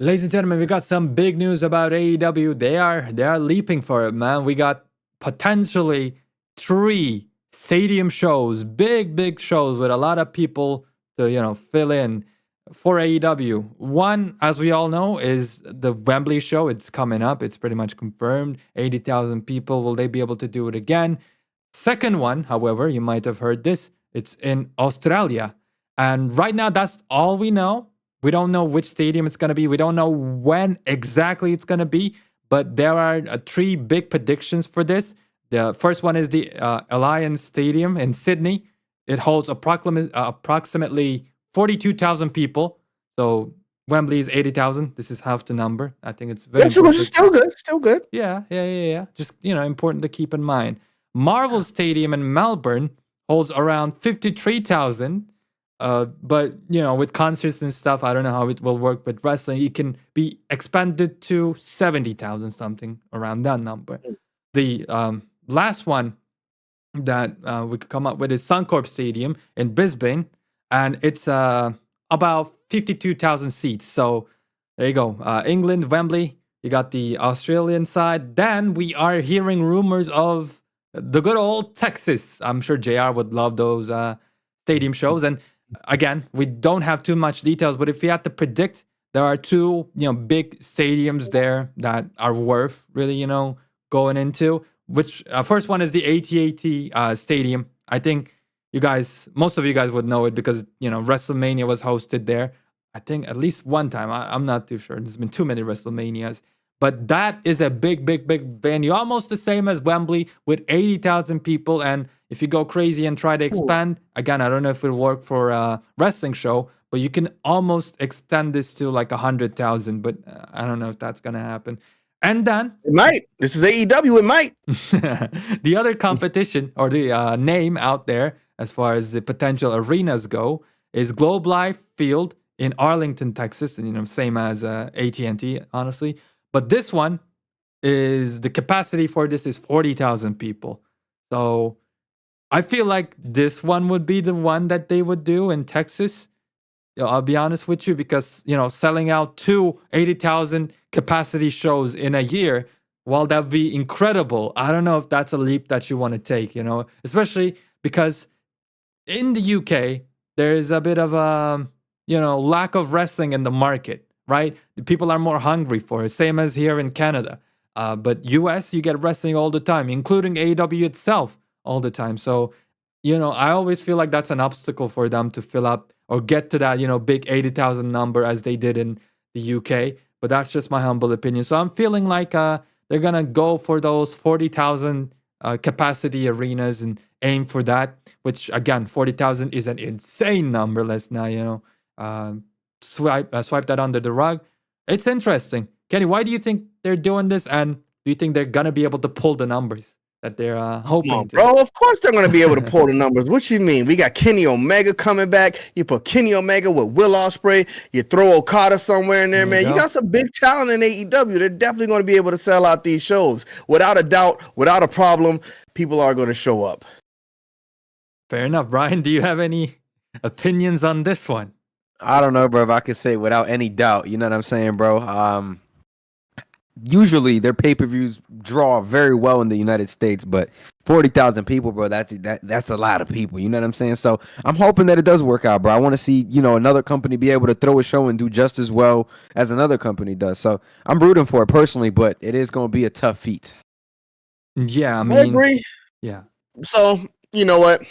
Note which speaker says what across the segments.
Speaker 1: Ladies and gentlemen, we got some big news about AEW. They are leaping for it, man. We got potentially 3 stadium shows, big shows with a lot of people to fill in for AEW. One, as we all know, is the Wembley show. It's coming up. It's pretty much confirmed. 80,000 people. Will they be able to do it again? Second one, however, you might have heard this. It's in Australia, and right now that's all we know. We don't know which stadium it's going to be. We don't know when exactly it's going to be, but there are 3 big predictions for this. The first one is the Alliance Stadium in Sydney. It holds approximately 42,000 people. So Wembley is 80,000. This is half the number. I think it's very
Speaker 2: Yes, it was
Speaker 1: important.
Speaker 2: still good.
Speaker 1: Yeah. Just, important to keep in mind. Marvel Stadium in Melbourne holds around 53,000. But with concerts and stuff, I don't know how it will work with wrestling. It can be expanded to 70,000 something around that number. The last one that we could come up with is Suncorp Stadium in Brisbane, and it's about 52,000 seats. So there you go. England, Wembley. You got the Australian side. Then we are hearing rumors of the good old Texas. I'm sure JR would love those stadium shows. And again, we don't have too much details, but if we had to predict, there are 2 big stadiums there that are worth really going into. Which first one is the AT&T Stadium. I think most of you guys would know it because WrestleMania was hosted there. I think at least one time. I'm not too sure. There's been too many WrestleManias. But that is a big venue, almost the same as Wembley with 80,000 people. And if you go crazy and try to expand, again, I don't know if it'll work for a wrestling show, but you can almost extend this to like 100,000. But I don't know if that's going to happen. And then
Speaker 2: It might. This is AEW. It might.
Speaker 1: the other competition or the name out there as far as the potential arenas go is Globe Life Field in Arlington, Texas, and same as AT&T, honestly. But this one is the capacity for this is 40,000 people. So I feel like this one would be the one that they would do in Texas. I'll be honest with you because selling out 80,000 capacity shows in a year, while that'd be incredible, I don't know if that's a leap that you want to take. Especially because in the UK there is a bit of a lack of wrestling in the market, right? The people are more hungry for it, same as here in Canada. But US, you get wrestling all the time, including AEW itself all the time. So I always feel like that's an obstacle for them to fill up or get to that, big 80,000 number as they did in the UK. But that's just my humble opinion. So I'm feeling like they're going to go for those 40,000 capacity arenas and aim for that, which again, 40,000 is an insane number. Let's now, swipe that under the rug. It's interesting. Kenny, why do you think they're doing this? And do you think they're going to be able to pull the numbers that they're hoping
Speaker 2: Come on,
Speaker 1: to?
Speaker 2: bro. Of course they're going to be able to pull the numbers. What you mean? We got Kenny Omega coming back. You put Kenny Omega with Will Ospreay. You throw Okada somewhere in there, man. You got some big talent in AEW. They're definitely going to be able to sell out these shows. Without a doubt, without a problem, people are going to show up.
Speaker 1: Fair enough. Brian, do you have any opinions on this one?
Speaker 3: I don't know, bro, if I could say without any doubt. You know what I'm saying, bro? Usually their pay-per-views draw very well in the United States, but 40,000 people, bro, that's a lot of people. You know what I'm saying? So I'm hoping that it does work out, bro. I want to see, another company be able to throw a show and do just as well as another company does. So I'm rooting for it personally, but it is going to be a tough feat.
Speaker 1: Yeah, I
Speaker 2: agree.
Speaker 1: Yeah.
Speaker 2: So, you know what?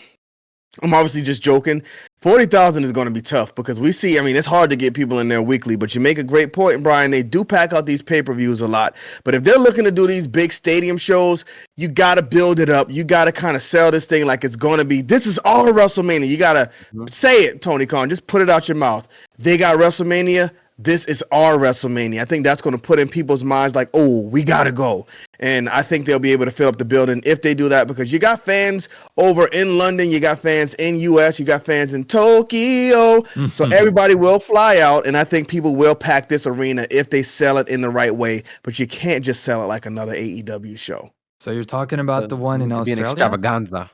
Speaker 2: I'm obviously just joking. 40,000 is going to be tough because we see, it's hard to get people in there weekly, but you make a great point, Brian. They do pack out these pay-per-views a lot. But if they're looking to do these big stadium shows, you got to build it up. You got to kind of sell this thing like it's going to be, this is all WrestleMania. You got to say it, Tony Khan. Just put it out your mouth. They got WrestleMania. This is our WrestleMania. I think that's going to put in people's minds like, oh, we got to go. And I think they'll be able to fill up the building if they do that because you got fans over in London. You got fans in US. You got fans in Tokyo. So everybody will fly out. And I think people will pack this arena if they sell it in the right way. But you can't just sell it like another AEW show.
Speaker 1: So you're talking about the one in Australia?
Speaker 3: Be an extravaganza.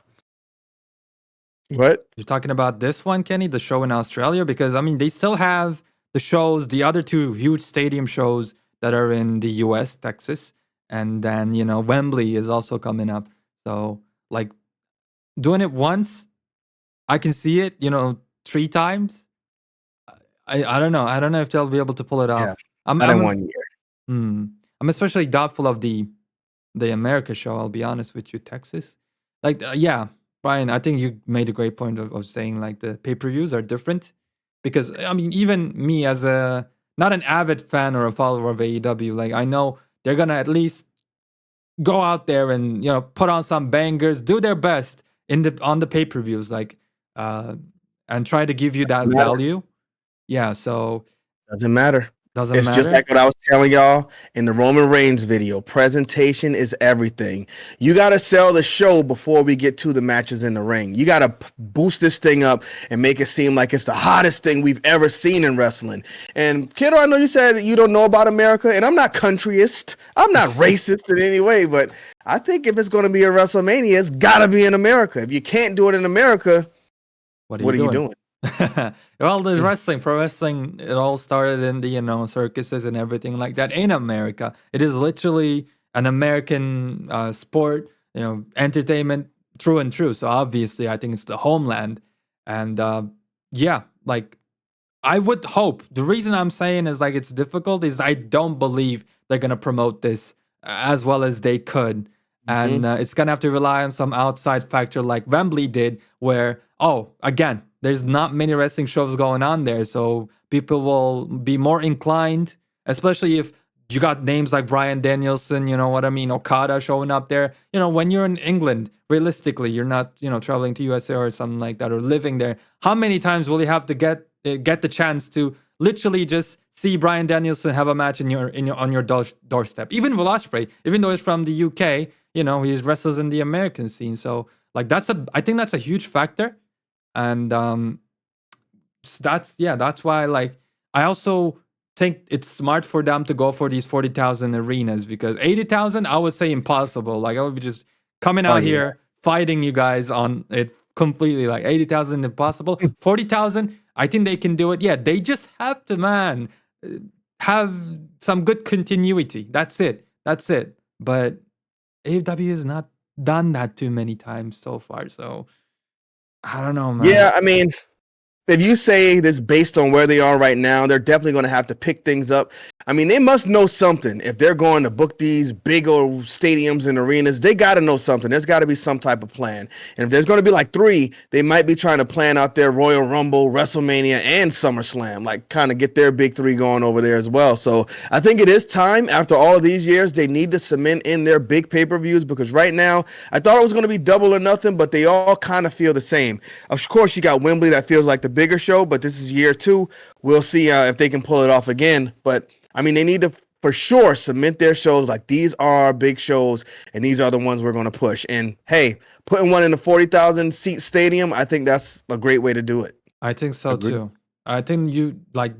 Speaker 2: What?
Speaker 1: You're talking about this one, Kenny, the show in Australia? Because, they still have the shows, the other two huge stadium shows that are in the US, Texas, and then, Wembley is also coming up. So, like, doing it once, I can see it, 3 times. I don't know. I don't know if they'll be able to pull it
Speaker 2: Yeah,
Speaker 1: off. I'm
Speaker 2: not in
Speaker 1: I'm
Speaker 2: 1 year.
Speaker 1: I'm especially doubtful of the America show. I'll be honest with you, Texas. Like, yeah, Brian, I think you made a great point of saying like the pay per views are different because I mean, even me as a not an avid fan or a follower of AEW, like I know they're gonna at least go out there and put on some bangers, do their best on the pay per views, like and try to give you that
Speaker 2: Doesn't matter.
Speaker 1: value. Yeah, so
Speaker 2: Doesn't matter.
Speaker 1: doesn't
Speaker 2: It's just
Speaker 1: matter.
Speaker 2: like what I was telling y'all in the Roman Reigns video. Presentation is everything. You got to sell the show before we get to the matches in the ring. You got to boost this thing up and make it seem like it's the hottest thing we've ever seen in wrestling. And Kiddo, I know you said you don't know about America, and I'm not countryist. I'm not racist in any way, but I think if it's going to be a WrestleMania, it's got to be in America. If you can't do it in America,
Speaker 1: What are
Speaker 2: what are
Speaker 1: you
Speaker 2: you
Speaker 1: doing?
Speaker 2: doing?
Speaker 1: Well, the wrestling, pro wrestling, it all started in the circuses and everything like that in America. It is literally an American sport, entertainment true and true. So obviously, I think it's the homeland, and yeah, like I would hope. The reason I'm saying is like it's difficult is I don't believe they're gonna promote this as well as they could, and it's gonna have to rely on some outside factor like Wembley did, where again, there's not many wrestling shows going on there, so people will be more inclined, especially if you got names like Brian Danielson, you know what I mean, Okada showing up there. When you're in England, realistically, you're not, traveling to USA or something like that or living there. How many times will you have to get the chance to literally just see Brian Danielson have a match on your doorstep? Even Will Ospreay, even though he's from the UK, he wrestles in the American scene. So like I think that's a huge factor, and that's why like I also think it's smart for them to go for these 40,000 arenas because 80,000 I would say impossible. Like I would be just coming
Speaker 2: Oh,
Speaker 1: out
Speaker 2: yeah.
Speaker 1: here fighting you guys on it completely. Like 80,000 impossible. 40,000 I think they can do it. Yeah, they just have to have some good continuity. That's it. But AEW has not done that too many times so far. So I don't know, man.
Speaker 2: Yeah, I mean, if you say this based on where they are right now, they're definitely going to have to pick things up. I mean, they must know something. If they're going to book these big old stadiums and arenas, they got to know something. There's got to be some type of plan. And if there's going to be like 3, they might be trying to plan out their Royal Rumble, WrestleMania, and SummerSlam, like kind of get their big 3 going over there as well. So I think it is time after all of these years, they need to cement in their big pay-per-views because right now, I thought it was going to be double or nothing, but they all kind of feel the same. Of course, you got Wembley that feels like the bigger show, but this is year 2. We'll see if they can pull it off again. But I mean, they need to for sure cement their shows like these are big shows, and these are the ones we're going to push. And hey, putting one in the 40,000 seat stadium, I think that's a great way to do it.
Speaker 1: I think so
Speaker 3: Agreed.
Speaker 1: too. I think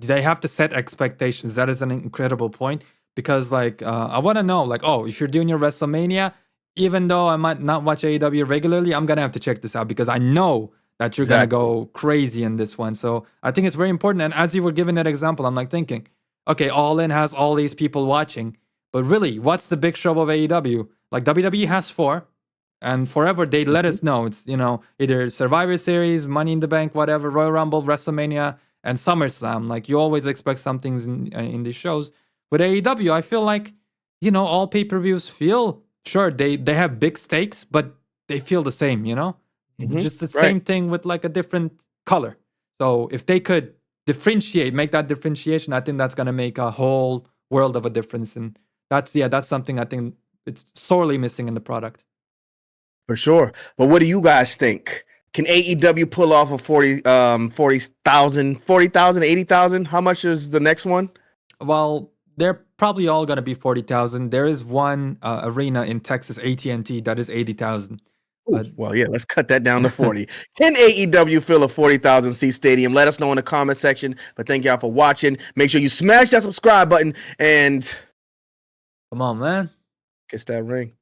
Speaker 1: they have to set expectations. That is an incredible point because I want to know like, if you're doing your WrestleMania, even though I might not watch AEW regularly, I'm gonna have to check this out because I know that you're gonna go crazy in this one. So I think it's very important. And as you were giving that example, I'm like thinking, okay, All In has all these people watching, but really, what's the big show of AEW? Like WWE has 4, and forever they let us know it's either Survivor Series, Money in the Bank, whatever, Royal Rumble, WrestleMania, and SummerSlam. Like you always expect some things in these shows. With AEW, I feel like all pay-per-views feel sure they have big stakes, but they feel the same. Just the same thing with like a different color. So if they could make that differentiation, I think that's gonna make a whole world of a difference. And that's something I think it's sorely missing in the product.
Speaker 2: For sure. But what do you guys think? Can AEW pull off a 40,000, 80,000? How much is the next one?
Speaker 1: Well, they're probably all gonna be 40,000. There is one arena in Texas, AT&T, that is 80,000.
Speaker 2: Well, yeah, let's cut that down to 40. Can AEW fill a 40,000 seat stadium? Let us know in the comment section. But thank y'all for watching. Make sure you smash that subscribe button and
Speaker 1: come on, man.
Speaker 2: kiss that ring.